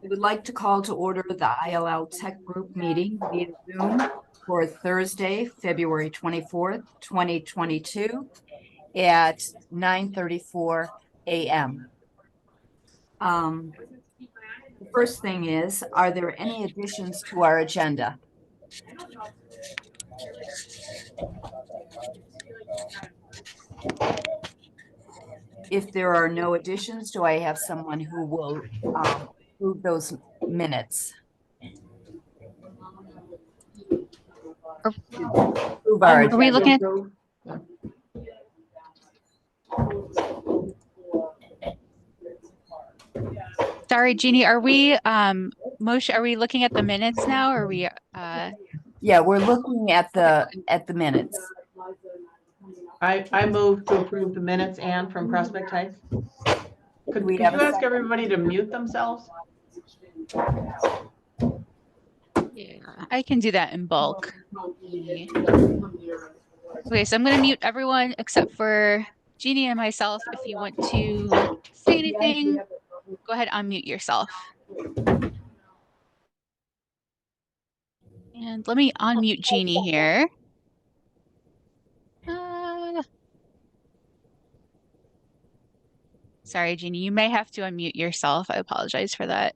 I would like to call to order the ILL Tech Group meeting via Zoom for Thursday, February 24th, 2022 at 9:34 a.m. The first thing is, are there any additions to our agenda? If there are no additions, do I have someone who will approve those minutes? Approve our Are we looking at? Sorry, Jeannie, are we Moshe, are we looking at the minutes now, or are we Yeah, we're looking at the minutes. I move to approve the minutes. Anne from Prospect Heights. Could you ask everybody to mute themselves? Yeah, I can do that in bulk. Okay, so I'm going to mute everyone except for Jeannie and myself. If you want to say anything, go ahead, unmute yourself. And let me unmute Jeannie here. Sorry, Jeannie, you may have to unmute yourself. I apologize for that.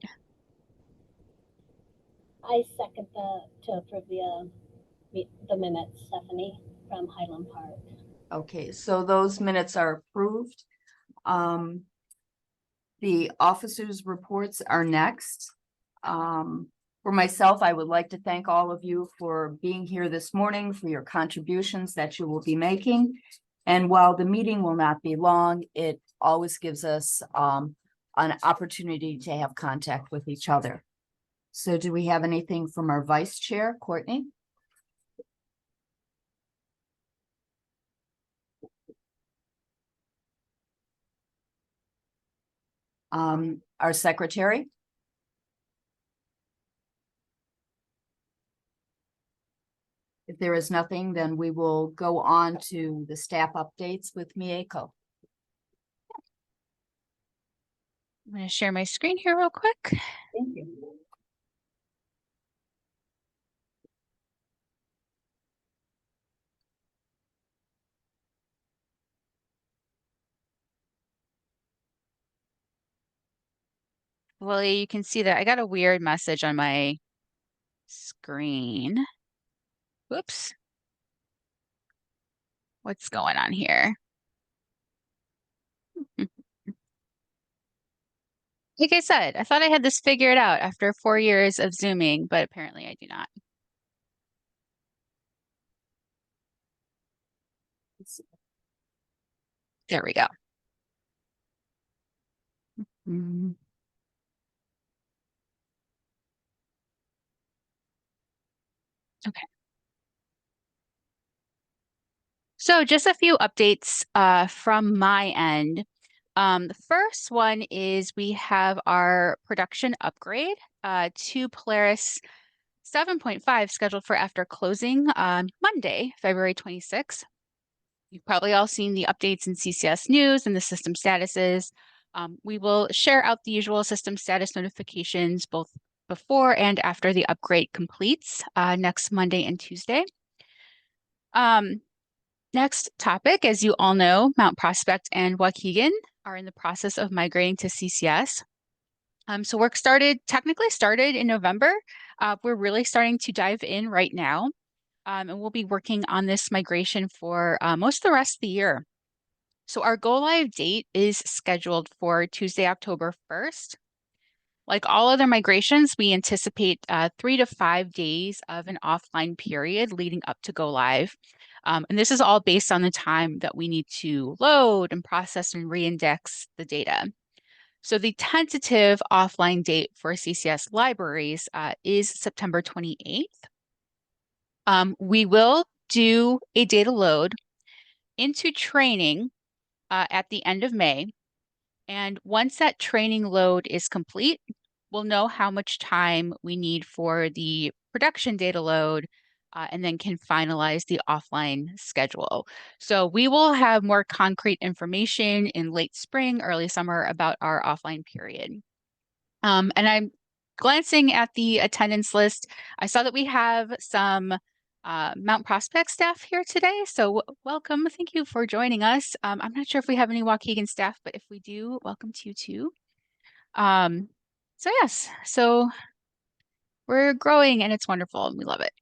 I second to approve the minutes, Stephanie from Highland Park. Okay, so those minutes are approved. The officers' reports are next. For myself, I would like to thank all of you for being here this morning, for your contributions that you will be making. And while the meeting will not be long, it always gives us an opportunity to have contact with each other. So do we have anything from our vice chair, Courtney? Our secretary? If there is nothing, then we will go on to the staff updates with Mieko. I'm going to share my screen here real quick. Thank you. Well, you can see that I got a weird message on my screen. Whoops. What's going on here? Like I said, I thought I had this figured out after 4 years of Zooming, but apparently I do not. There we go. Okay. So just a few updates from my end. The first one is we have our production upgrade to Polaris 7.5 scheduled for after closing on Monday, February 26th. You've probably all seen the updates in CCS News and the system statuses. We will share out the usual system status notifications both before and after the upgrade completes next Monday and Tuesday. Next topic, as you all know, Mount Prospect and Waukegan are in the process of migrating to CCS. So work technically started in November. We're really starting to dive in right now. And we'll be working on this migration for most of the rest of the year. So our go live date is scheduled for Tuesday, October 1st. Like all other migrations, we anticipate 3 to 5 days of an offline period leading up to go live. And this is all based on the time that we need to load and process and reindex the data. So the tentative offline date for CCS libraries is September 28th. We will do a data load into training at the end of May. And once that training load is complete, we'll know how much time we need for the production data load and then can finalize the offline schedule. So we will have more concrete information in late spring, early summer about our offline period. And I'm glancing at the attendance list, I saw that we have some Mount Prospect staff here today. So welcome. Thank you for joining us. I'm not sure if we have any Waukegan staff, but if we do, welcome to you too. So yes, so we're growing and it's wonderful and we love it.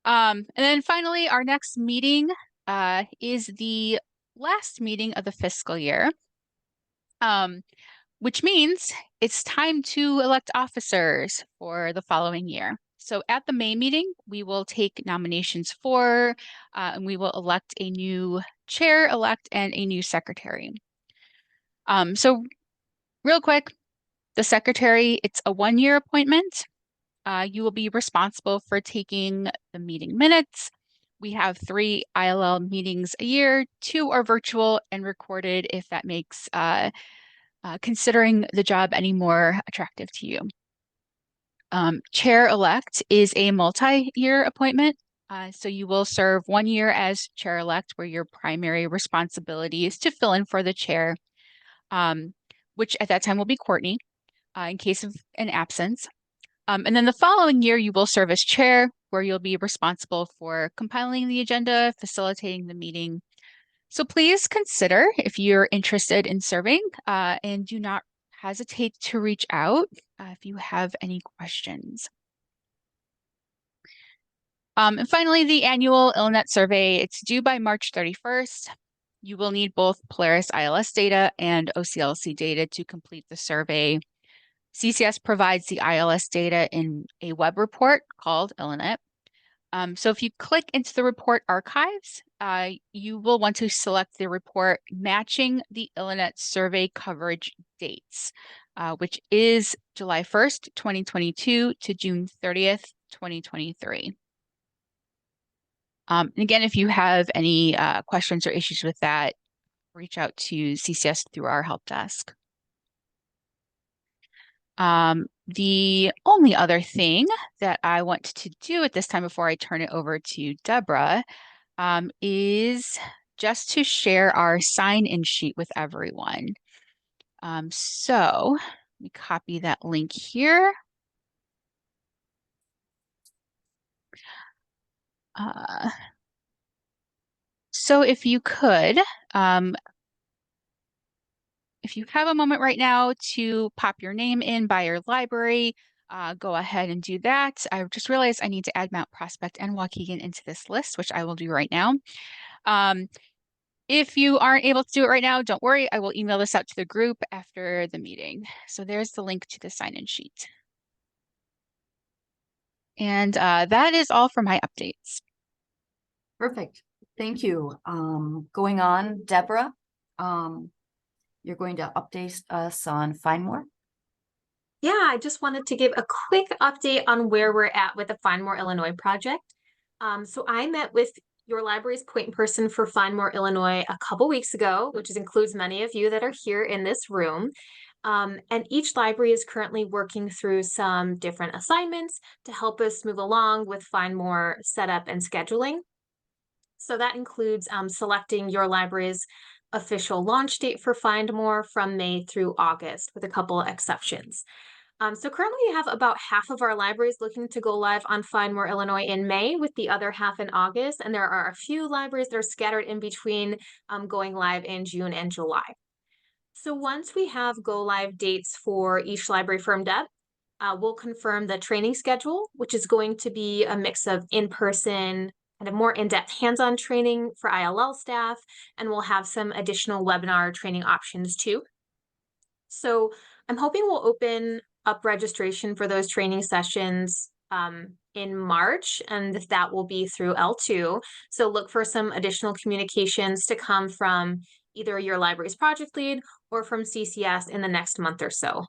And then finally, our next meeting is the last meeting of the fiscal year, which means it's time to elect officers for the following year. So at the May meeting, we will take nominations for, and we will elect a new chair-elect and a new secretary. So real quick, the secretary, it's a one-year appointment. You will be responsible for taking the meeting minutes. We have 3 ILL meetings a year. 2 are virtual and recorded if that makes considering the job any more attractive to you. Chair-elect is a multi-year appointment. So you will serve 1 year as chair-elect, where your primary responsibility is to fill in for the chair, which at that time will be Courtney, in case of an absence. And then the following year, you will serve as chair, where you'll be responsible for compiling the agenda, facilitating the meeting. So please consider if you're interested in serving, and do not hesitate to reach out if you have any questions. And finally, the annual ILNET survey, it's due by March 31st. You will need both Polaris ILS data and OCLC data to complete the survey. CCS provides the ILS data in a web report called ILNET. So if you click into the report archives, you will want to select the report matching the ILNET survey coverage dates, which is July 1st, 2022 to June 30th, 2023. And again, if you have any questions or issues with that, reach out to CCS through our help desk. The only other thing that I want to do at this time before I turn it over to Deborah is just to share our sign-in sheet with everyone. So let me copy that link here. So if you could, if you have a moment right now to pop your name in by your library, go ahead and do that. I just realized I need to add Mount Prospect and Waukegan into this list, which I will do right now. If you aren't able to do it right now, don't worry. I will email this out to the group after the meeting. So there's the link to the sign-in sheet. And that is all for my updates. Perfect. Thank you. Going on, Deborah, you're going to update us on Find More. Yeah, I just wanted to give a quick update on where we're at with the Find More Illinois project. So I met with your library's point person for Find More Illinois a couple weeks ago, which includes many of you that are here in this room. And each library is currently working through some different assignments to help us move along with Find More setup and scheduling. So that includes selecting your library's official launch date for Find More from May through August, with a couple of exceptions. So currently we have about half of our libraries looking to go live on Find More Illinois in May, with the other half in August. And there are a few libraries that are scattered in between going live in June and July. So once we have go live dates for each library firmed up, we'll confirm the training schedule, which is going to be a mix of in-person and a more in-depth hands-on training for ILL staff, and we'll have some additional webinar training options too. So I'm hoping we'll open up registration for those training sessions in March, and that will be through L2. So look for some additional communications to come from either your library's project lead or from CCS in the next month or so.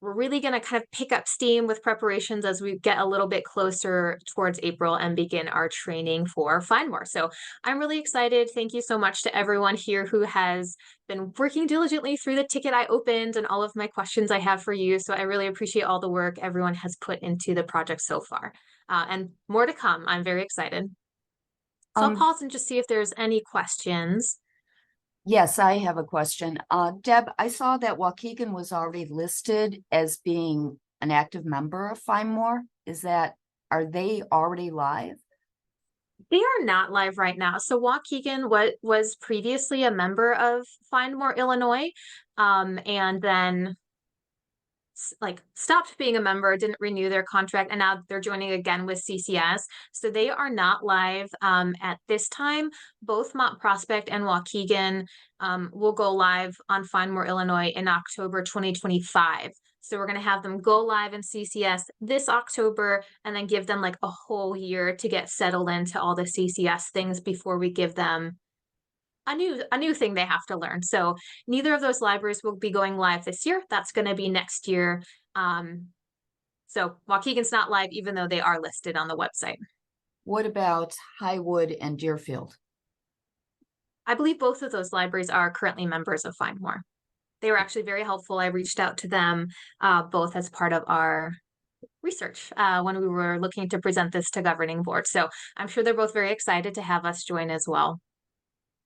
We're really going to kind of pick up steam with preparations as we get a little bit closer towards April and begin our training for Find More. So I'm really excited. Thank you so much to everyone here who has been working diligently through the ticket I opened and all of my questions I have for you. So I really appreciate all the work everyone has put into the project so far, and more to come. I'm very excited. So I'll pause and just see if there's any questions. Yes, I have a question. Deb, I saw that Waukegan was already listed as being an active member of Find More. Are they already live? They are not live right now. So Waukegan was previously a member of Find More Illinois, and then like stopped being a member, didn't renew their contract, and now they're joining again with CCS. So they are not live at this time. Both Mont Prospect and Waukegan will go live on Find More Illinois in October 2025. So we're going to have them go live in CCS this October and then give them like a whole year to get settled into all the CCS things before we give them a new thing they have to learn. So neither of those libraries will be going live this year. That's going to be next year. So Waukegan's not live, even though they are listed on the website. What about Highwood and Deerfield? I believe both of those libraries are currently members of Find More. They were actually very helpful. I reached out to them both as part of our research when we were looking to present this to governing board. So I'm sure they're both very excited to have us join as well.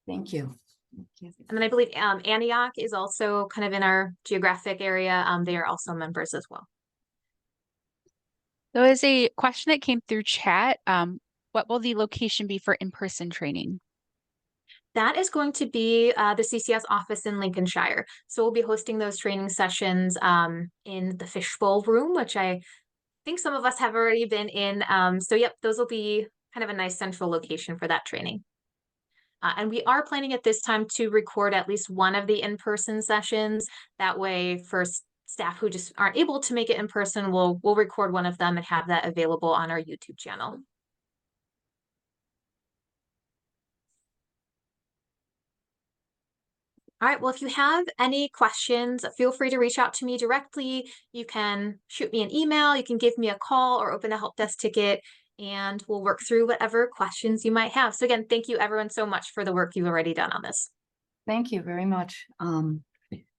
Thank you. And then I believe Antioch is also kind of in our geographic area. They are also members as well. There was a question that came through chat. What will the location be for in-person training? That is going to be the CCS office in Lincolnshire. So we'll be hosting those training sessions in the Fishbowl room, which I think some of us have already been in. So yep, those will be kind of a nice central location for that training. And we are planning at this time to record at least one of the in-person sessions. That way for staff who just aren't able to make it in person, we'll record one of them and have that available on our YouTube channel. All right, well, if you have any questions, feel free to reach out to me directly. You can shoot me an email, you can give me a call or open a help desk ticket, and we'll work through whatever questions you might have. So again, thank you everyone so much for the work you've already done on this. Thank you very much.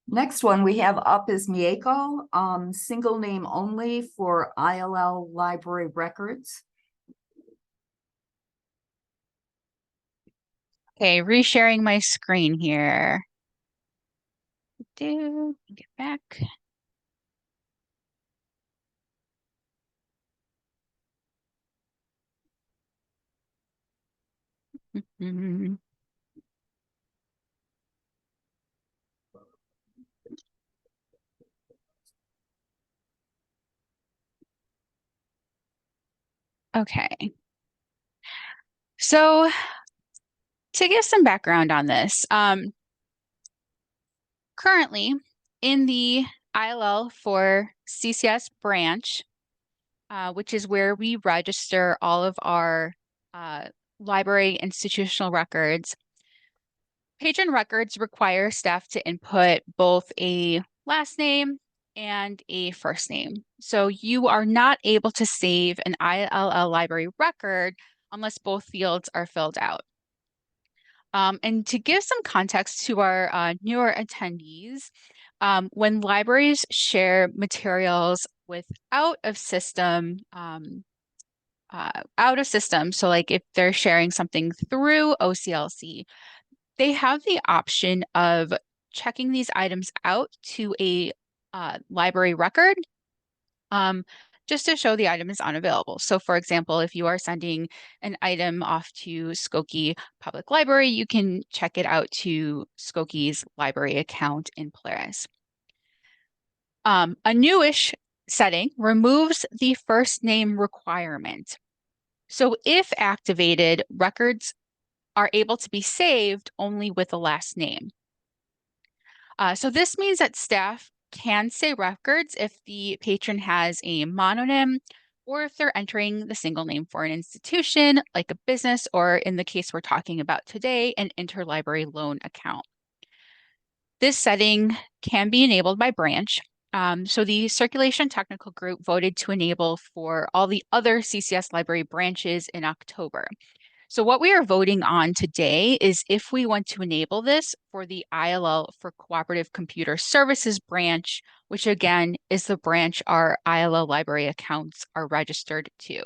Next one we have up is Mieko, single name only for ILL library records. Okay, resharing my screen here. Get back. Okay. So to give some background on this, currently in the ILL for CCS branch, which is where we register all of our library institutional records, patron records require staff to input both a last name and a first name. So you are not able to save an ILL library record unless both fields are filled out. And to give some context to our newer attendees, when libraries share materials out of system, so like if they're sharing something through OCLC, they have the option of checking these items out to a library record just to show the item is unavailable. So for example, if you are sending an item off to Skokie Public Library, you can check it out to Skokie's library account in Polaris. A newish setting removes the first name requirement. So if activated, records are able to be saved only with a last name. So this means that staff can save records if the patron has a mononym or if they're entering the single name for an institution like a business, or in the case we're talking about today, an interlibrary loan account. This setting can be enabled by branch. So the Circulation Technical Group voted to enable for all the other CCS library branches in October. So what we are voting on today is if we want to enable this for the ILL for Cooperative Computer Services branch, which again is the branch our ILL library accounts are registered to.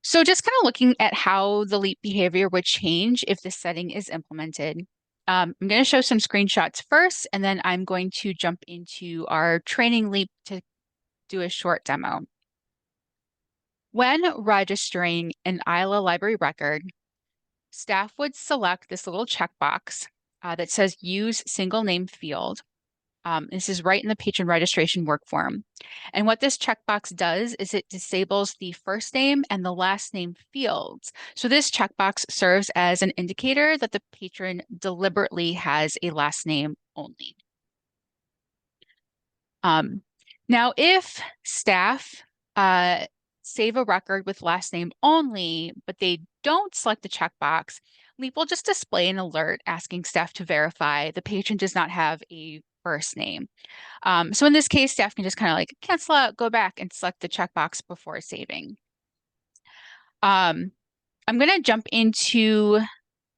So just kind of looking at how the LEAP behavior would change if this setting is implemented. I'm going to show some screenshots first, and then I'm going to jump into our training LEAP to do a short demo. When registering an ILL library record, staff would select this little checkbox that says use single name field. This is right in the patron registration work form. And what this checkbox does is it disables the first name and the last name fields. So this checkbox serves as an indicator that the patron deliberately has a last name only. Now, if staff save a record with last name only, but they don't select the checkbox, LEAP will just display an alert asking staff to verify the patron does not have a first name. So in this case, staff can just kind of like cancel out, go back and select the checkbox before saving. I'm going to jump into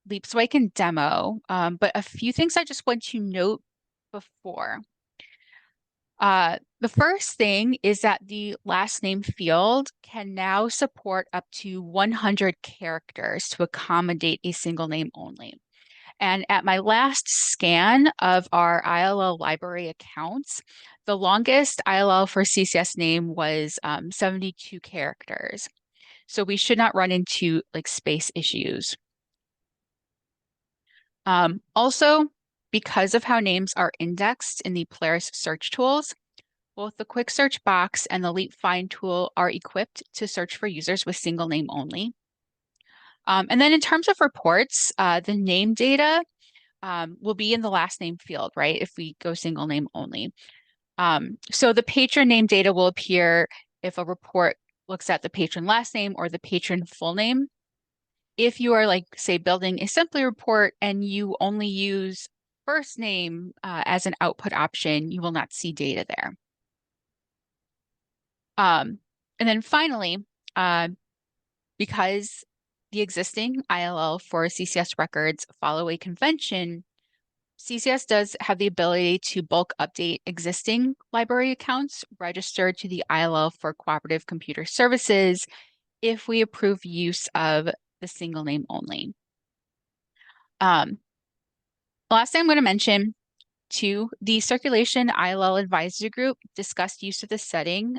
LEAP so I can demo, but a few things I just want to note before. The first thing is that the last name field can now support up to 100 characters to accommodate a single name only. And at my last scan of our ILL library accounts, the longest ILL for CCS name was 72 characters. So we should not run into like space issues. Also, because of how names are indexed in the Polaris search tools, both the quick search box and the LEAP find tool are equipped to search for users with single name only. And then in terms of reports, the name data will be in the last name field, right? If we go single name only. So the patron name data will appear if a report looks at the patron last name or the patron full name. If you are like, say, building a Simply report and you only use first name as an output option, you will not see data there. And then finally, because the existing ILL for CCS records follow a convention, CCS does have the ability to bulk update existing library accounts registered to the ILL for Cooperative Computer Services if we approve use of the single name only. The last thing I'm going to mention too, the Circulation ILL Advisory Group discussed use of this setting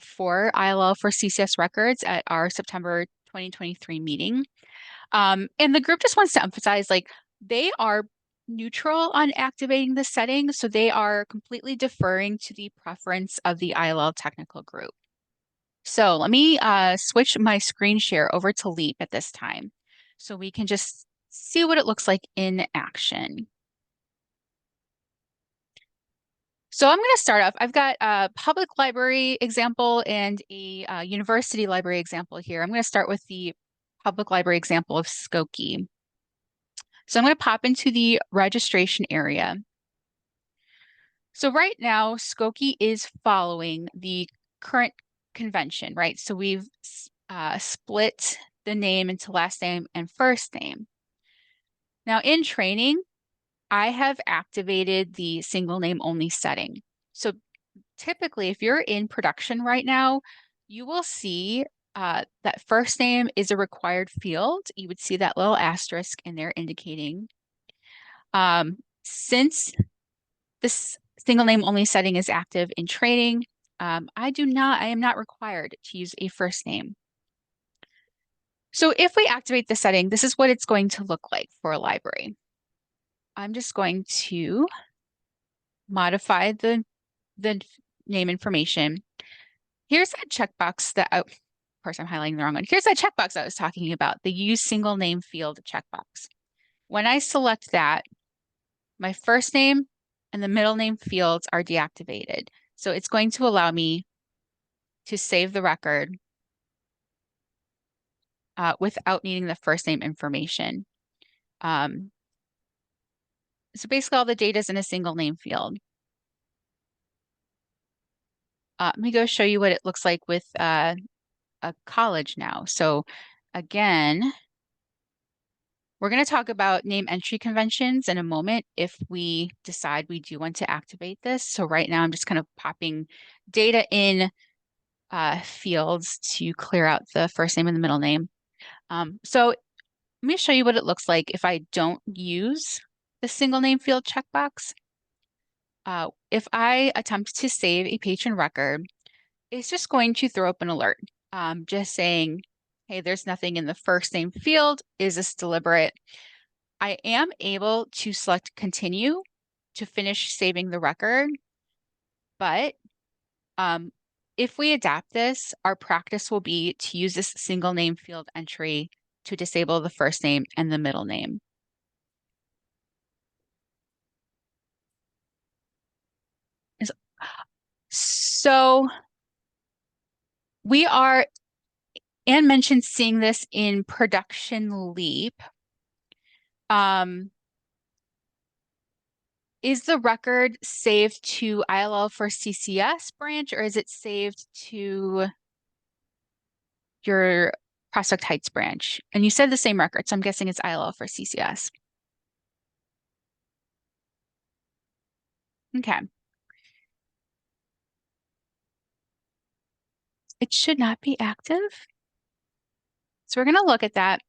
for ILL for CCS records at our September 2023 meeting. And the group just wants to emphasize, like, they are neutral on activating the setting, so they are completely deferring to the preference of the ILL technical group. So let me switch my screen share over to LEAP at this time, so we can just see what it looks like in action. So I'm going to start off. I've got a public library example and a university library example here. I'm going to start with the public library example of Skokie. So I'm going to pop into the registration area. So right now, Skokie is following the current convention, right? So we've split the name into last name and first name. Now in training, I have activated the single name only setting. So typically, if you're in production right now, you will see that first name is a required field. You would see that little asterisk in there indicating. Since this single name only setting is active in training, I am not required to use a first name. So if we activate the setting, this is what it's going to look like for a library. I'm just going to modify the name information. Here's that checkbox that, of course, I'm highlighting the wrong one. Here's that checkbox I was talking about, the use single name field checkbox. When I select that, my first name and the middle name fields are deactivated. So it's going to allow me to save the record without needing the first name information. So basically all the data is in a single name field. Let me go show you what it looks like with a college now. So again, we're going to talk about name entry conventions in a moment if we decide we do want to activate this. So right now I'm just kind of popping data in fields to clear out the first name and the middle name. So let me show you what it looks like if I don't use the single name field checkbox. If I attempt to save a patron record, it's just going to throw up an alert, just saying, hey, there's nothing in the first name field. Is this deliberate? I am able to select continue to finish saving the record, but if we adapt this, our practice will be to use this single name field entry to disable the first name and the middle name. So we are, Anne mentioned seeing this in Production Leap. Is the record saved to ILL for CCS branch, or is it saved to your Prospect Heights branch? And you said the same record, so I'm guessing it's ILL for CCS. Okay. It should not be active. So we're going to look at that.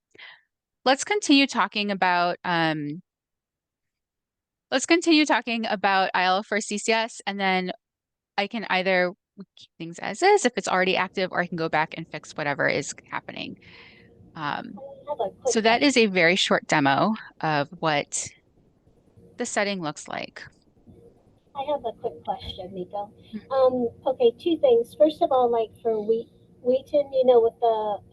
Let's continue talking about ILL for CCS, and then I can either keep things as is if it's already active, or I can go back and fix whatever is happening. So that is a very short demo of what the setting looks like. I have a quick question, Nico. Okay, two things. First of all, like for Wheaton, you know,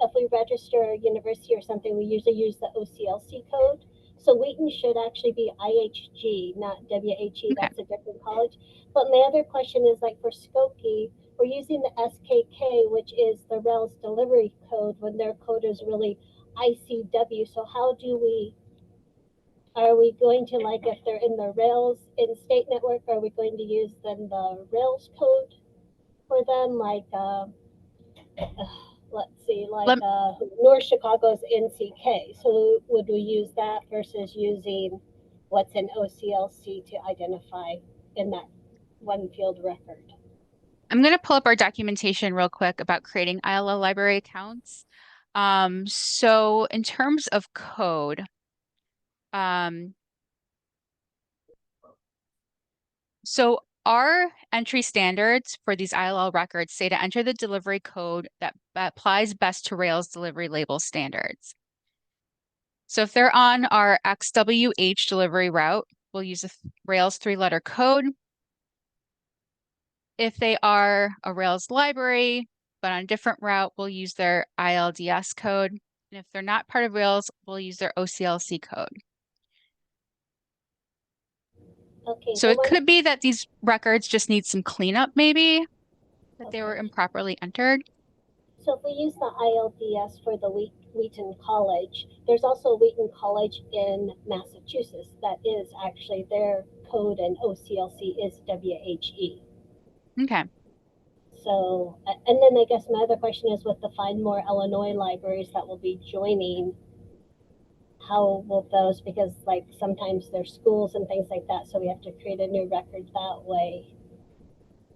if we register a university or something, we usually use the OCLC code. So Wheaton should actually be IHG, not WHE. Okay. That's a different college. But my other question is, like for Skokie, we're using the SKK, which is the Rails delivery code, when their code is really ICW. So how do are we going to, like, if they're in the Rails in state network, are we going to use then the Rails code for them? Like, let's see, like North Chicago's NCK. So would we use that versus using what's in OCLC to identify in that one field record? I'm going to pull up our documentation real quick about creating ILL library accounts. So in terms of code, so our entry standards for these ILL records say to enter the delivery code that applies best to Rails delivery label standards. So if they're on our XWH delivery route, we'll use a Rails 3-letter code. If they are a Rails library, but on a different route, we'll use their ILDS code. And if they're not part of Rails, we'll use their OCLC code. Okay. So it could be that these records just need some cleanup, maybe, that they were improperly entered. So if we use the ILDS for the Wheaton College, there's also Wheaton College in Massachusetts that is actually their code, and OCLC is WHE. Okay. So, and then I guess my other question is, with the Find More Illinois libraries that will be joining, how will those, because like sometimes there's schools and things like that, so we have to create a new record that way.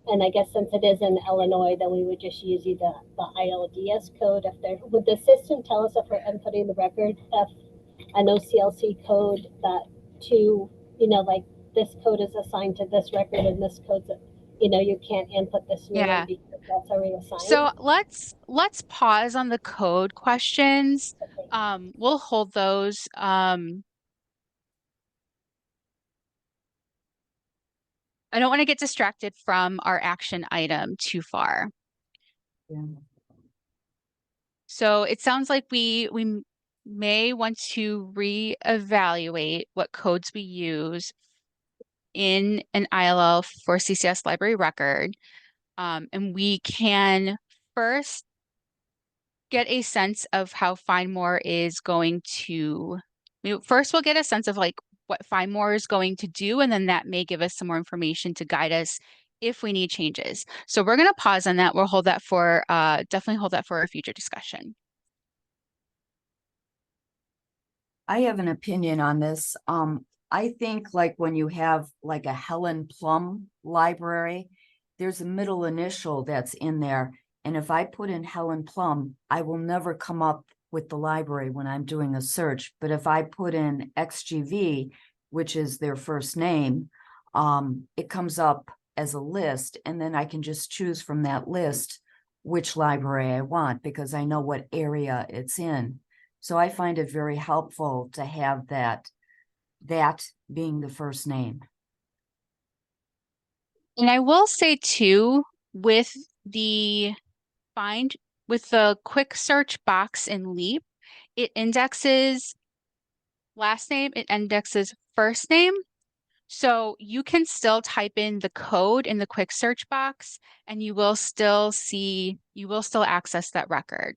And I guess since it is in Illinois, then we would just use either the ILDS code. Would the system tell us if we're inputting the record, if an OCLC code that you know, like this code is assigned to this record and this code's, you know, you can't input this new one because that's already assigned? So let's pause on the code questions. Okay. We'll hold those. I don't want to get distracted from our action item too far. Yeah. So it sounds like we may want to reevaluate what codes we use in an ILL for CCS library record. And we can first get a sense of how Find More is going to, first we'll get a sense of like what Find More is going to do, and then that may give us some more information to guide us if we need changes. So we're going to pause on that. We'll hold that for, definitely hold that for a future discussion. I have an opinion on this. I think like when you have like a Helen Plum library, there's a middle initial that's in there. And if I put in Helen Plum, I will never come up with the library when I'm doing a search. But if I put in XGV, which is their first name, it comes up as a list, and then I can just choose from that list which library I want because I know what area it's in. So I find it very helpful to have that being the first name. And I will say too, with the quick search box in Leap, it indexes last name, it indexes first name. So you can still type in the code in the quick search box and you will still access that record.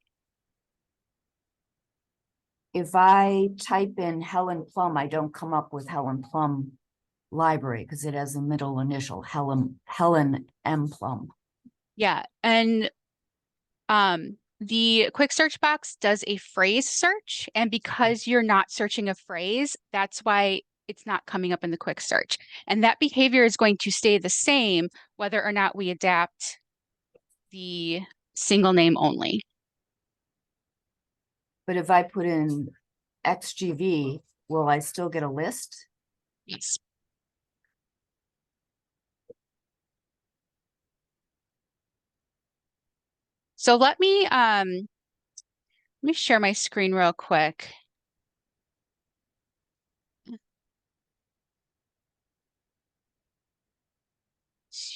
If I type in Helen Plum, I don't come up with Helen Plum Library because it has a middle initial, Helen M. Plum. Yeah, and the quick search box does a phrase search, and because you're not searching a phrase, that's why it's not coming up in the quick search. And that behavior is going to stay the same whether or not we adapt the single name only. But if I put in XGV, will I still get a list? Yes. So let me share my screen real quick.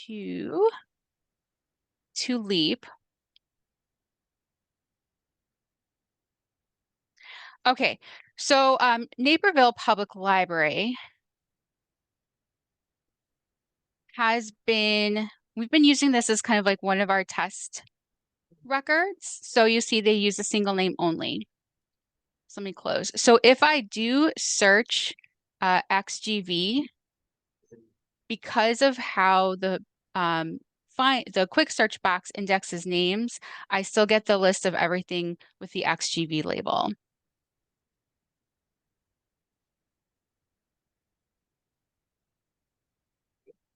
To Leap. Okay, so Naperville Public Library we've been using this as kind of like one of our test records. So you see they use a single name only. So let me close. So if I do search XGV, because of how the quick search box indexes names, I still get the list of everything with the XGV label.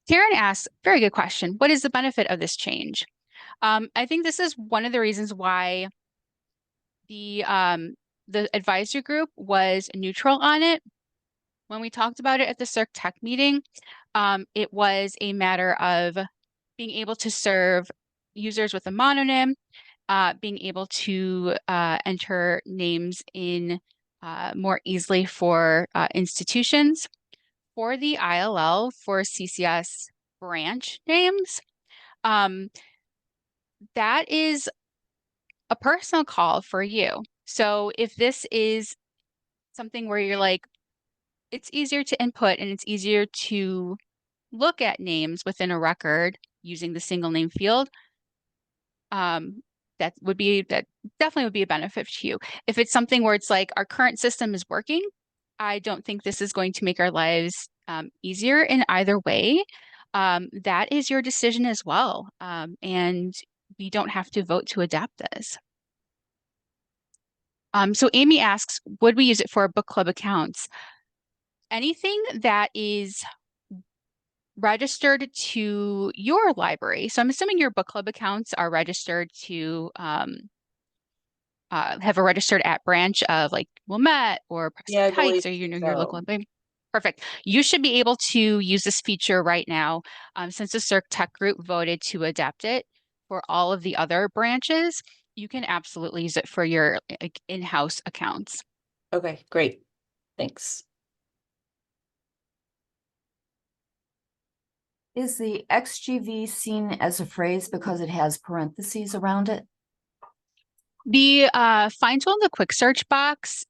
Karen asks, very good question. What is the benefit of this change? I think this is one of the reasons why the advisory group was neutral on it. When we talked about it at the Circ Tech meeting, it was a matter of being able to serve users with a mononym, being able to enter names in more easily for institutions. For the ILL, for CCS branch names, that is a personal call for you. So if this is something where you're like, it's easier to input and it's easier to look at names within a record using the single name field, that definitely would be a benefit to you. If it's something where it's like our current system is working, I don't think this is going to make our lives easier in either way. That is your decision as well. And we don't have to vote to adapt this. So Amy asks, would we use it for book club accounts? Anything that is registered to your library. So I'm assuming your book club accounts are registered to have a registered at branch of like Wilmette or Prospect Heights or your local library. Perfect. You should be able to use this feature right now since the Circ Tech group voted to adapt it for all of the other branches. You can absolutely use it for your in-house accounts. Okay, great. Thanks. Is the XGV seen as a phrase because it has parentheses around it? The find tool in the quick search box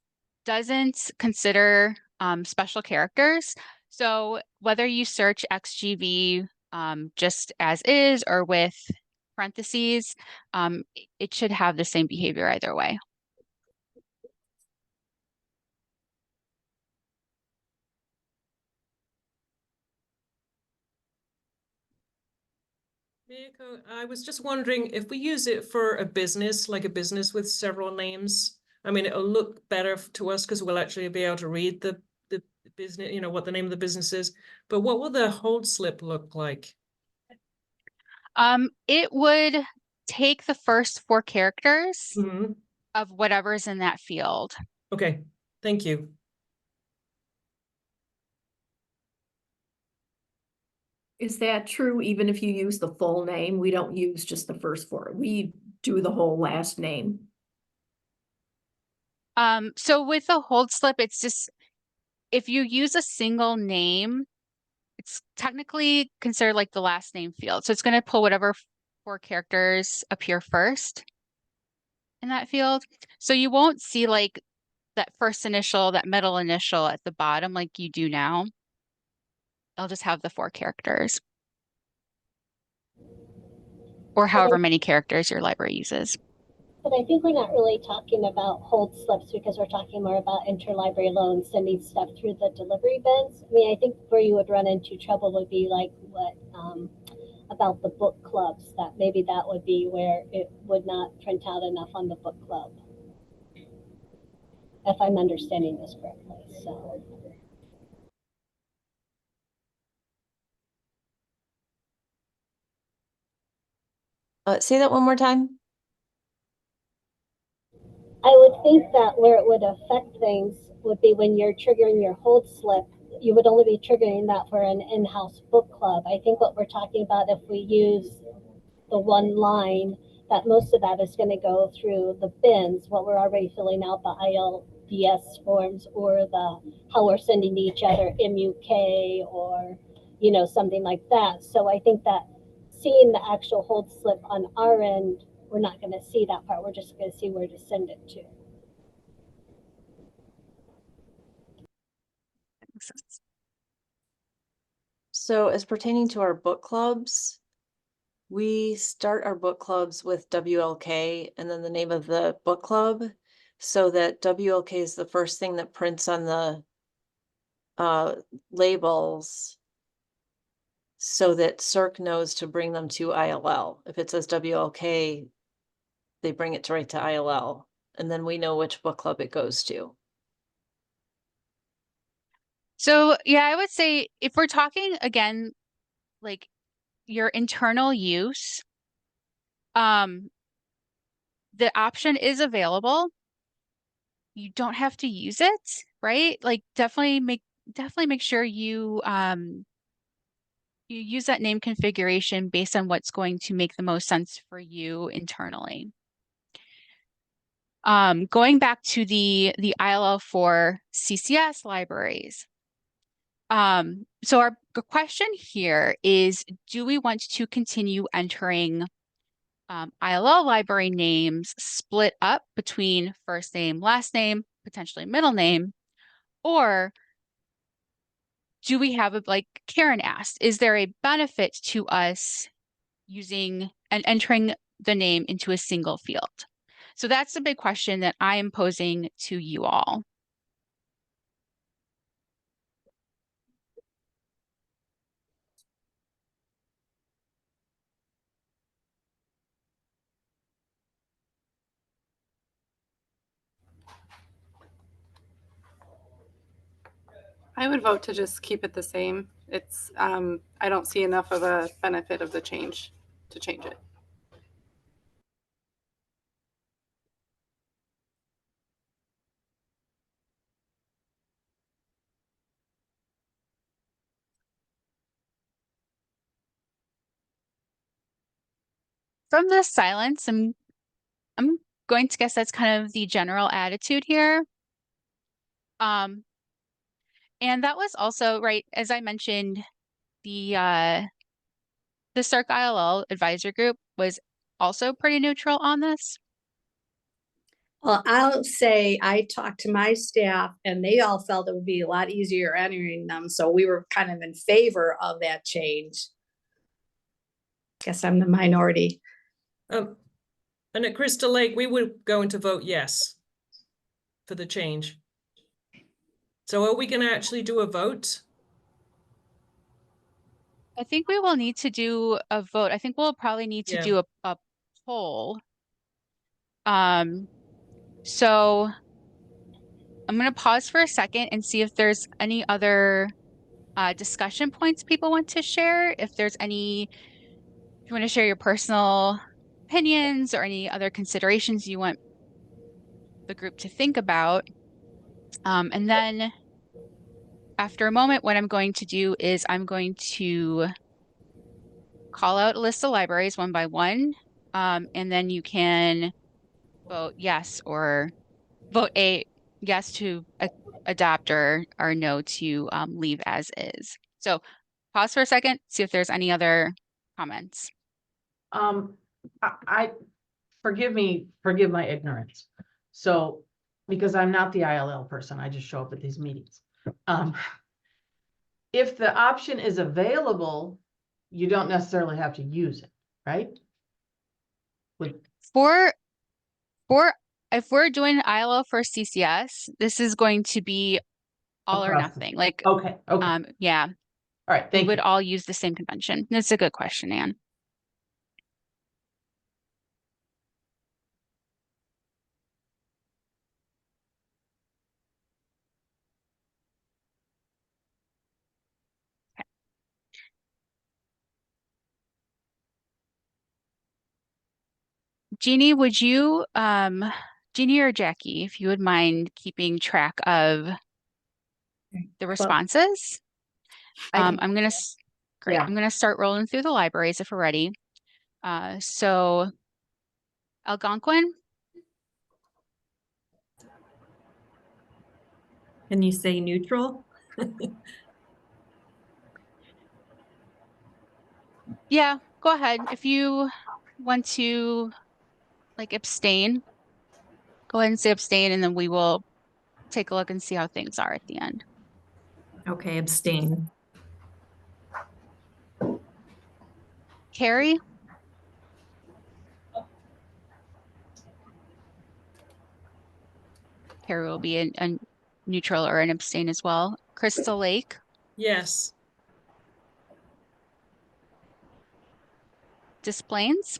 doesn't consider special characters. So whether you search XGV just as is or with parentheses, it should have the same behavior either way. Miyako, I was just wondering if we use it for a business, like a business with several names. I mean, it'll look better to us because we'll actually be able to read the business, what the name of the business is. But what will the hold slip look like? It would take the first 4 characters Mhm. of whatever's in that field. Okay, thank you. Is that true even if you use the full name? We don't use just the first 4. We do the whole last name. So with a hold slip, it's just if you use a single name, it's technically considered like the last name field. So it's going to pull whatever 4 characters appear first in that field. So you won't see like that first initial, that middle initial at the bottom like you do now. I'll just have the 4 characters. Or however many characters your library uses. But I think we're not really talking about hold slips because we're talking more about interlibrary loans, sending stuff through the delivery bins. I mean, I think where you would run into trouble would be like what about the book clubs, that maybe that would be where it would not print out enough on the book club. If I'm understanding this correctly, so. Say that one more time. I would think that where it would affect things would be when you're triggering your hold slip, you would only be triggering that for an in-house book club. I think what we're talking about, if we use the one line, that most of that is going to go through the bins, what we're already filling out, the ILDS forms, or the how we're sending to each other MUK, or something like that. So I think that seeing the actual hold slip on our end, we're not going to see that part. We're just going to see where to send it to. That makes sense. So as pertaining to our book clubs, we start our book clubs with WLK and then the name of the book club, so that WLK is the first thing that prints on the labels, so that CERC knows to bring them to ILL. If it says WLK, they bring it right to ILL, and then we know which book club it goes to. So yeah, I would say if we're talking again, like your internal use, the option is available. You don't have to use it, right? Like definitely make sure you you use that name configuration based on what's going to make the most sense for you internally. Going back to the ILL for CCS libraries. So our question here is, do we want to continue entering ILL library names split up between first name, last name, potentially middle name, or do we have a, like Karen asked, is there a benefit to us using and entering the name into a single field? So that's the big question that I am posing to you all. I would vote to just keep it the same. It's, I don't see enough of a benefit of the change to change it. From the silence, I'm going to guess that's kind of the general attitude here. And that was also, right, as I mentioned, the CERC ILL advisory group was also pretty neutral on this. Well, I'll say I talked to my staff and they all felt it would be a lot easier entering them. So we were kind of in favor of that change. Guess I'm the minority. And at Crystal Lake, we were going to vote yes for the change. So are we going to actually do a vote? I think we will need to do a vote. I think we'll probably need to do a poll. So I'm going to pause for a second and see if there's any other discussion points people want to share. If there's any, if you want to share your personal opinions or any other considerations you want the group to think about. And then after a moment, what I'm going to do is I'm going to call out a list of libraries one by one. And then you can vote yes or vote yes to adopt or no to leave as is. So pause for a second, see if there's any other comments. I forgive my ignorance. So, because I'm not the ILL person, I just show up at these meetings. If the option is available, you don't necessarily have to use it, right? For if we're doing ILO for CCS, this is going to be all or Across the- nothing. Like, Okay, yeah, all right, we thank would you. all use the same convention. That's a good question, Anne. Jeannie, would you, Jeannie or Jackie, if you would mind keeping track of the responses? I'm gonna, great. Yeah. I'm gonna start rolling through the libraries if we're ready. So Algonquin, Can you say neutral? yeah, go ahead. If you want to like abstain, go ahead and say abstain, and then we will take a look and see how things are at the end. Okay, abstain. Carrie? Carrie will be a neutral or an abstain as well. Crystal Lake? Yes. Displains?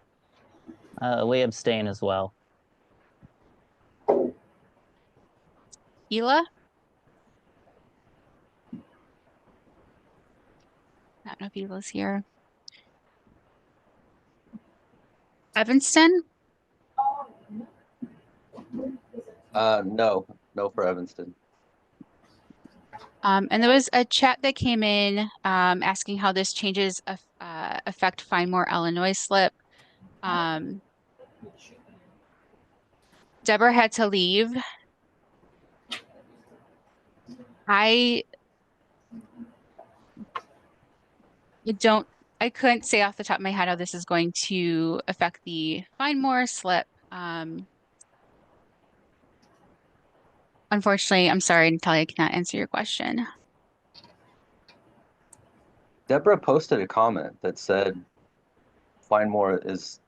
We abstain as well. Ela? I don't know if Ela's here. Evanston? No for Evanston. And there was a chat that came in asking how this changes affect Find More Illinois slip. Deborah had to leave. I couldn't say off the top of my head how this is going to affect the Find More slip. Unfortunately, I'm sorry, Natalia, I cannot answer your question. Deborah posted a comment that said Find More is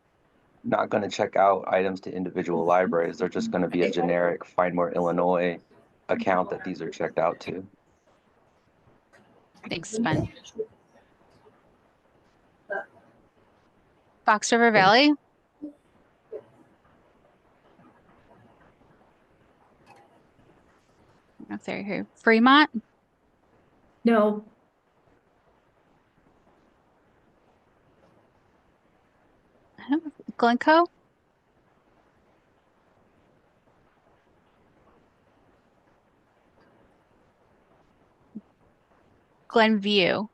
not going to check out items to individual libraries. They're just going to be a generic Find More Illinois account that these are checked out to. Thanks, Ben. Fox River Valley? I don't know if they're here. Fremont? No. Glencoe? Glenview?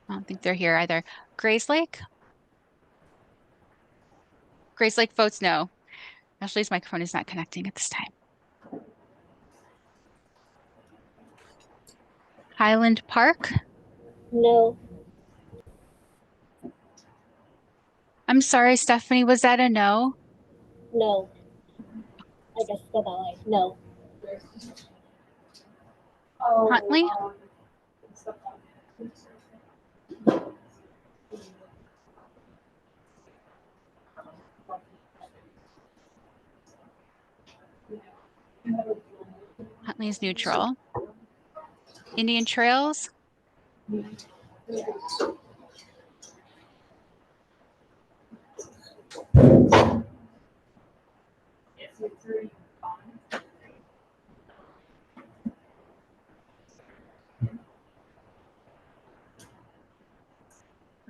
I don't think they're here either. Grayslake? Grayslake votes no. Ashley's microphone is not connecting at this time. Highland Park? No. I'm sorry, Stephanie, was that a no? No. I guess go that way. No. Huntley? Huntley's neutral. Indian Trails?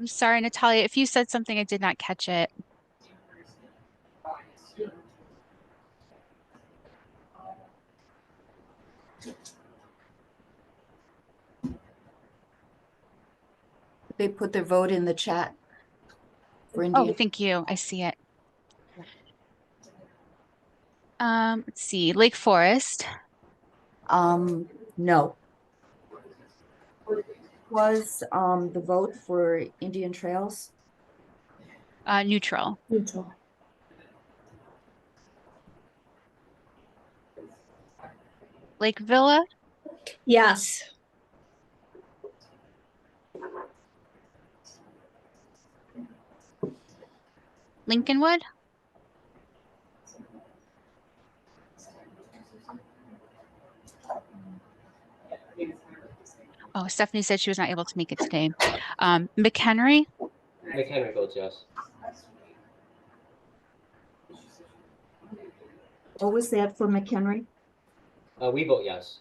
I'm sorry, Natalia, if you said something, I did not catch it. They put their vote in the chat for Oh, Indian. thank you. I see it. Let's see, Lake Forest, No. Was, the vote for Indian Trails? neutral. Neutral. Lake Villa, Yes. Lincolnwood. Oh, Stephanie said she was not able to make it today. McHenry, McHenry votes yes. What was that for McHenry? We vote yes.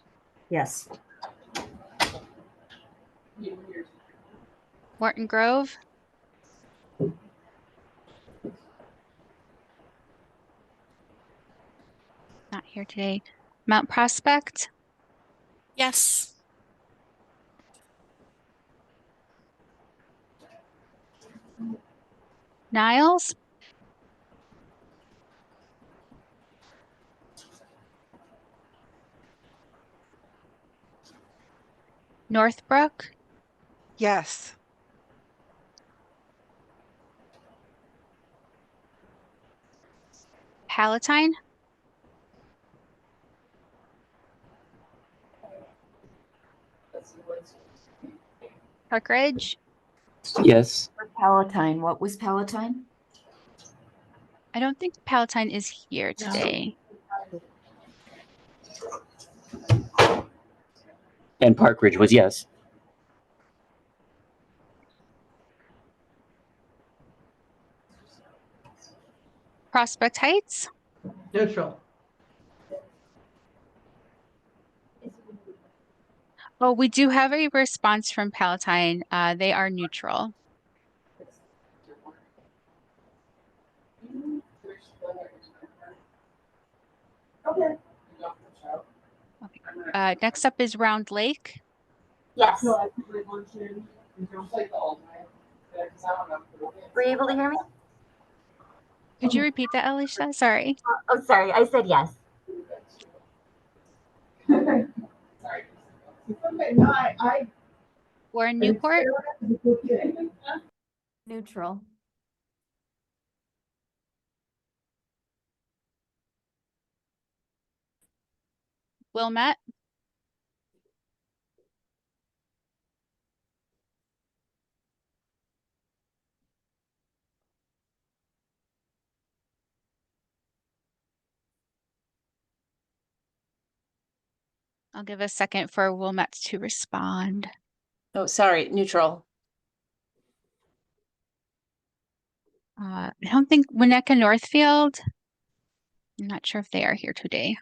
Yes. Morton Grove, not here today. Mount Prospect, Yes. Niles, Northbrook, Yes. Palatine, Park Ridge. Yes. For Palatine, what was Palatine? I don't think Palatine is here today. And Park Ridge was yes. Prospect Heights, Neutral. oh, we do have a response from Palatine. They are neutral. Okay. Next up is Round Lake. Yes. Were you able to hear me? Could you repeat that, Alicia? Sorry. Oh, sorry. I said yes. Or Newport, Neutral. Wilmette, I'll give a second for Wilmette to respond. Oh, sorry, neutral. I don't think Winnetka Northfield. I'm not sure if they are here today.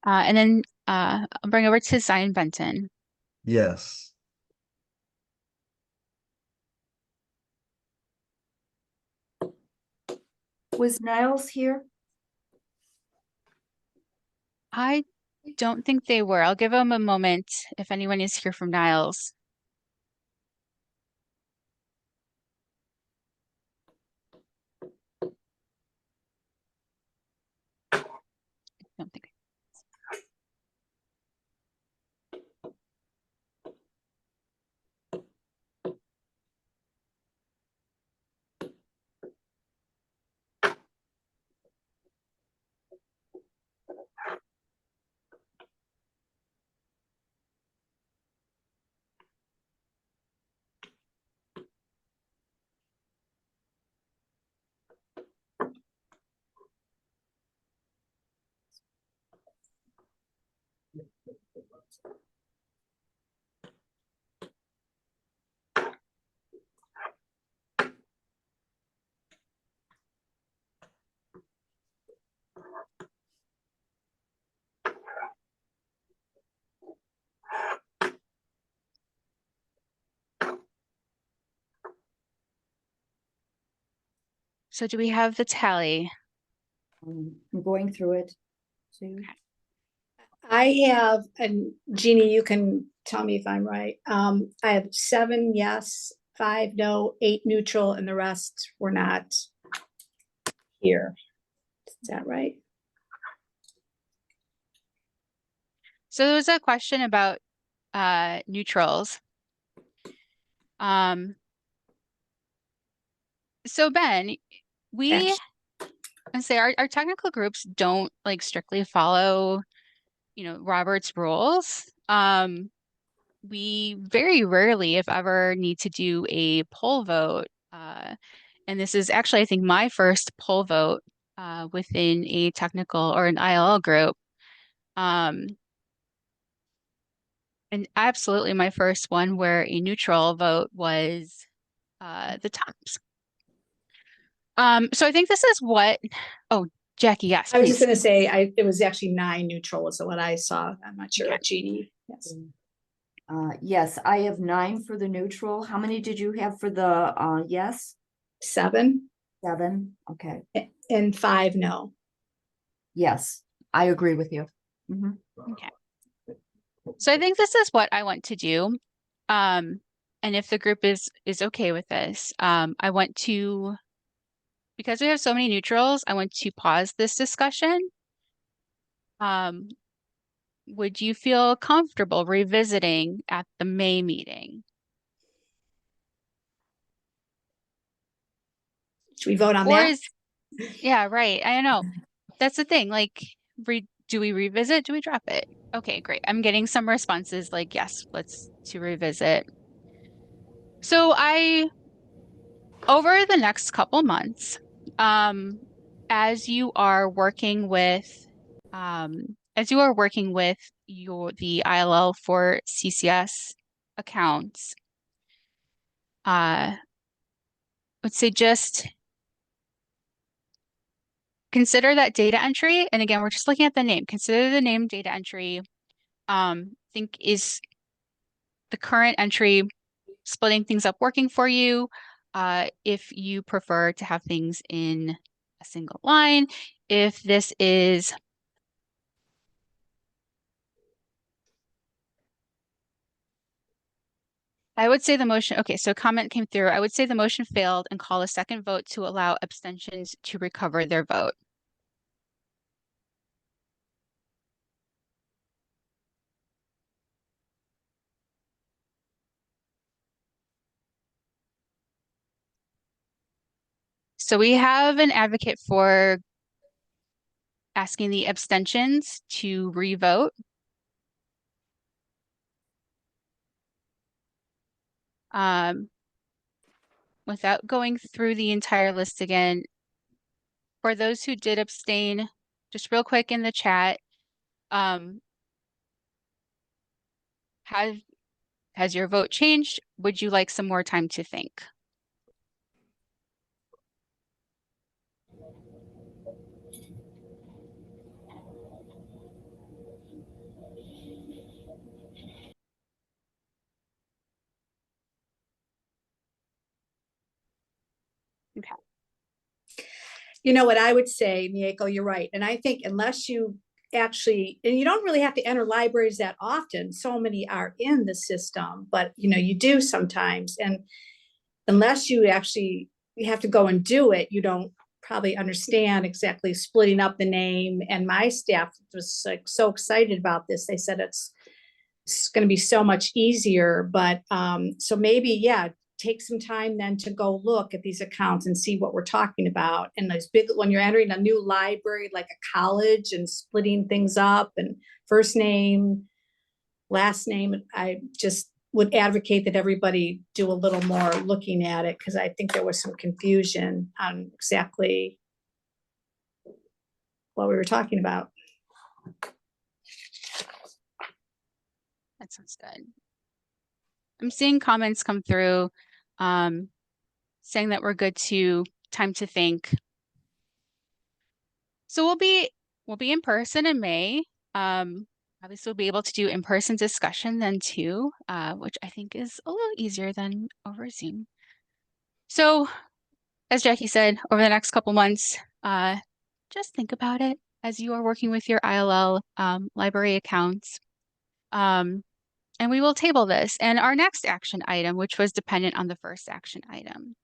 And then I'll bring over to Zion Benton. Yes. Was Niles here? I don't think they were. I'll give them a moment if anyone is here from Niles. I don't think. So do we have the tally? I'm going through it. Sue. I have, and Jeannie, you can tell me if I'm right. I have 7 yes, 5 no, 8 neutral, and the rest were not here. Is that right? So there was a question about neutrals. So Ben, we and say our technical groups don't like strictly follow, Robert's rules. We very rarely, if ever, need to do a poll vote. And this is actually, I think, my first poll vote within a technical or an ILL group. And absolutely my first one where a neutral vote was the tops. So I think this is what, oh, Jackie, yes, I was just please. gonna say, it was actually 9 neutral is what I saw. I'm not sure, Jeannie. Yes. Yes, I have 9 for the neutral. How many did you have for the yes? 7. 7, okay. And 5 no. Yes, I agree with you. Okay. So I think this is what I want to do. And if the group is okay with this, I want to, because we have so many neutrals, I want to pause this discussion. Would you feel comfortable revisiting at the May meeting? Should we vote on Or that? yeah, right. I know. That's the thing. Like, do we revisit? Do we drop it? Okay, great. I'm getting some responses like, yes, let's to revisit. So over the next couple months, as you are working with the ILL for CCS accounts, let's say just consider that data entry. And again, we're just looking at the name. Consider the name data entry. Think, is the current entry splitting things up working for you? If you prefer to have things in a single line, if this is I would say the motion, okay, so comment came through. I would say the motion failed and call a second vote to allow abstentions to recover their vote. So we have an advocate for asking the abstentions to revote. Without going through the entire list again, for those who did abstain, just real quick in the chat, has your vote changed? Would you like some more time to think? Okay. You know what I would say, Mieko, you're right. And I think unless you actually, and you don't really have to enter libraries that often. So many are in the system, but you do sometimes. And unless you have to go and do it, you don't probably understand exactly splitting up the name. And my staff was like so excited about this. They said it's going to be so much easier. But so maybe, yeah, take some time then to go look at these accounts and see what we're talking about. And those big, when you're entering a new library, like a college, and splitting things up and first name, last name, I just would advocate that everybody do a little more looking at it, because I think there was some confusion on exactly what we were talking about. That sounds good. I'm seeing comments come through saying that we're good to time to think. So we'll be in person in May. Obviously we'll be able to do in-person discussion then too, which I think is a little easier than over Zoom. So as Jackie said, over the next couple months, just think about it as you are working with your ILL library accounts. And we will table this and our next action item, which was dependent on the first action item.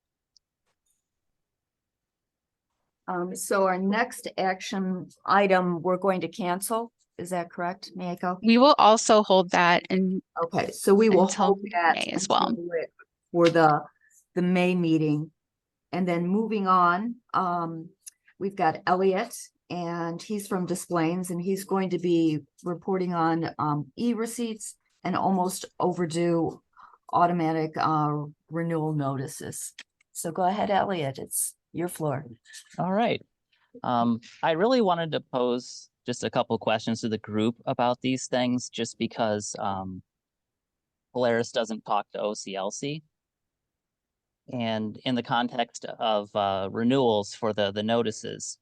So our next action item, we're going to cancel. Is that correct, Miyako? We will also hold that and Okay, so we will until hold that May as well. until for the May meeting. And then moving on, we've got Elliot, and he's from Des Plaines, and he's going to be reporting on e-receipts and almost overdue automatic renewal notices. So go ahead, Elliot, it's your floor. All right. I really wanted to pose just a couple questions to the group about these things, just because Polaris doesn't talk to OCLC. And in the context of renewals for the notices,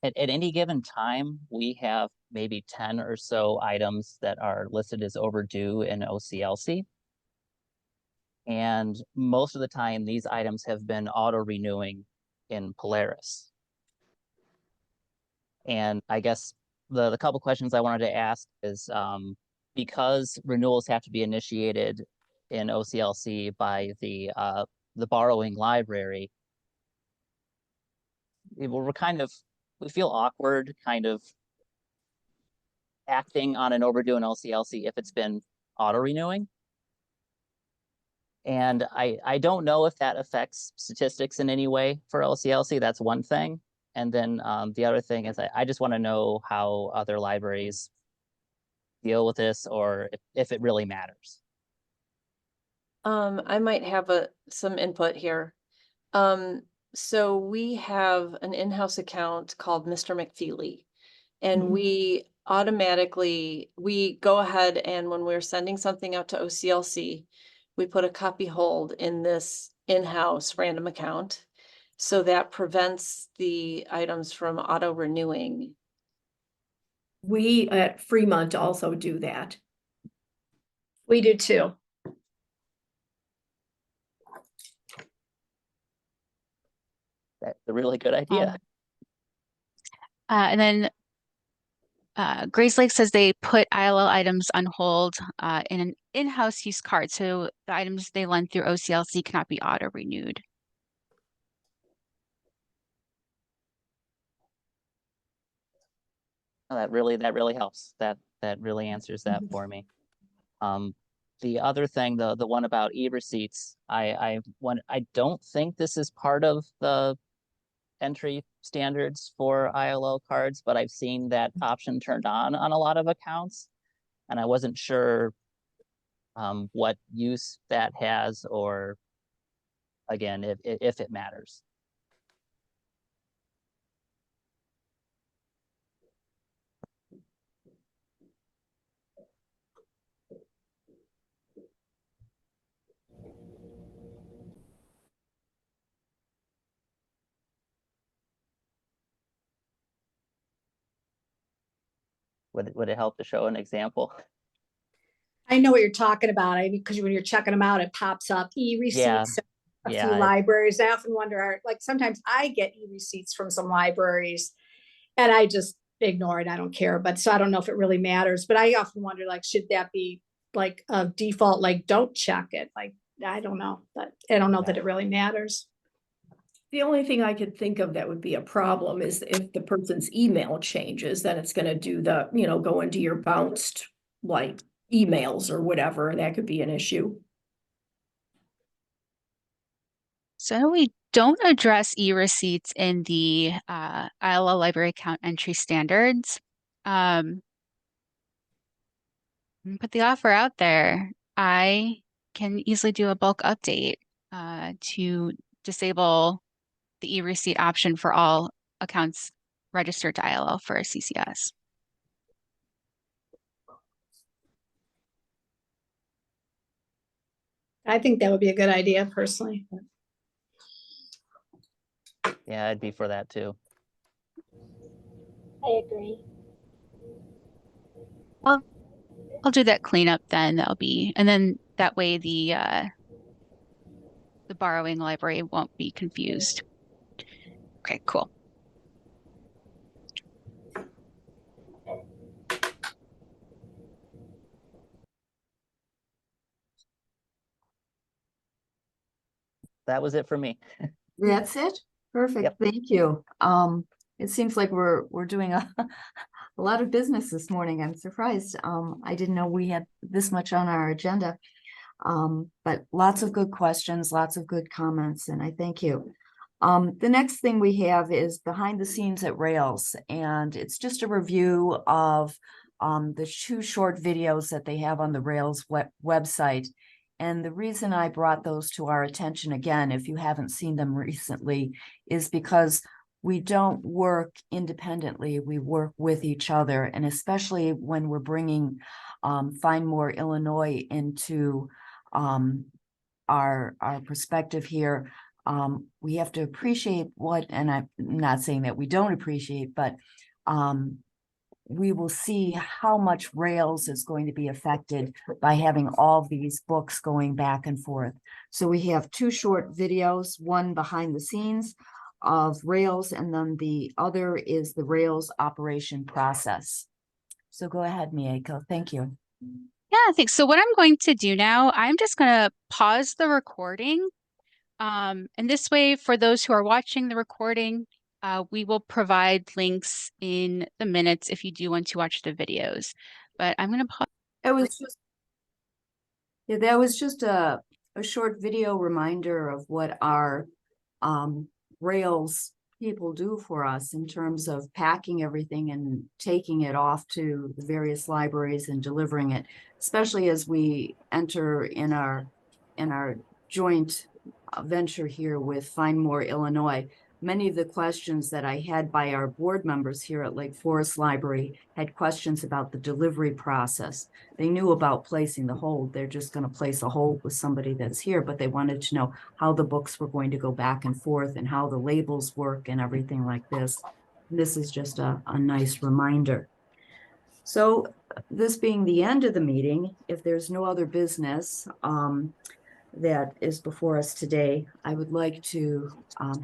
at any given time, we have maybe 10 or so items that are listed as overdue in OCLC. And most of the time, these items have been auto-renewing in Polaris. And I guess the couple questions I wanted to ask is, because renewals have to be initiated in OCLC by the borrowing library, we feel awkward kind of acting on an overdue in OCLC if it's been auto-renewing. And I don't know if that affects statistics in any way for OCLC. That's one thing. And then the other thing is I just want to know how other libraries deal with this, or if it really matters. I might have some input here. So we have an in-house account called Mr. McFeely, and we go ahead, and when we're sending something out to OCLC, we put a copy hold in this in-house random account. So that prevents the items from auto-renewing. We at Fremont also do that. We do too. That's a really good idea. And then Grace Lake says they put ILL items on hold in an in-house use card. So the items they lend through OCLC cannot be auto-renewed. Oh, that really helps. That really answers that for me. The other thing, the one about e-receipts, I don't think this is part of the entry standards for ILL cards, but I've seen that option turned on a lot of accounts, and I wasn't sure what use that has, or again, if it matters. Would it help to show an example? I know what you're talking about. Because when you're checking them out, it pops up e-receipts. A few libraries. I often wonder, like sometimes I get e-receipts from some libraries and I just ignore it. I don't care. But so I don't know if it really matters. But I often wonder, like, should that be like a default, like don't check it? Like, I don't know, but I don't know that it really matters. The only thing I could think of that would be a problem is if the person's email changes, then it's going to do the, go into your bounced like emails or whatever. That could be an issue. So we don't address e-receipts in the ILL library account entry standards. Put the offer out there. I can easily do a bulk update to disable the e-receipt option for all accounts registered to ILL for a CCS. I think that would be a good idea personally. Yeah, I'd be for that too. I agree. Well, I'll do that cleanup then. And then that way the borrowing library won't be confused. Okay, cool. That was it for me. That's it? Perfect, Yep. thank you. It seems like we're doing a a lot of business this morning. I'm surprised. I didn't know we had this much on our agenda. But lots of good questions, lots of good comments, and I thank you. The next thing we have is behind the scenes at Rails, and it's just a review of the 2 short videos that they have on the Rails website. And the reason I brought those to our attention again, if you haven't seen them recently, is because we don't work independently, we work with each other. And especially when we're bringing Find More Illinois into our perspective here, we have to appreciate what, and I'm not saying that we don't appreciate, but we will see how much Rails is going to be affected by having all these books going back and forth. So we have 2 short videos, one behind the scenes of Rails, and then the other is the Rails operation process. So go ahead, Mieko. Thank you. Yeah, thanks. So what I'm going to do now, I'm just going to pause the recording. And this way, for those who are watching the recording, we will provide links in the minutes if you do want to watch the videos. But I'm going to pause. It was just, yeah, that was just a short video reminder of what our Rails people do for us in terms of packing everything and taking it off to the various libraries and delivering it, especially as we enter in our joint venture here with Find More Illinois. Many of the questions that I had by our board members here at Lake Forest Library had questions about the delivery process. They knew about placing the hold. They're just going to place a hold with somebody that's here, but they wanted to know how the books were going to go back and forth and how the labels work and everything like this. This is just a nice reminder. So this being the end of the meeting, if there's no other business that is before us today, I would like to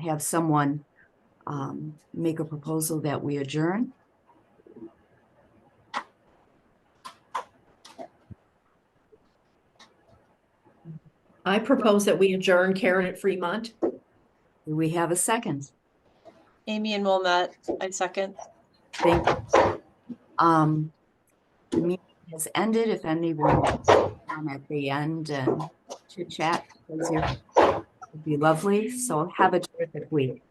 have someone make a proposal that we adjourn. I propose that we adjourn. Karen at Fremont. Do we have a second? Amy and Wilmette, I second. Thank you. The meeting has ended. If anyone wants to come at the end and chit chat, would be lovely. So have a terrific week.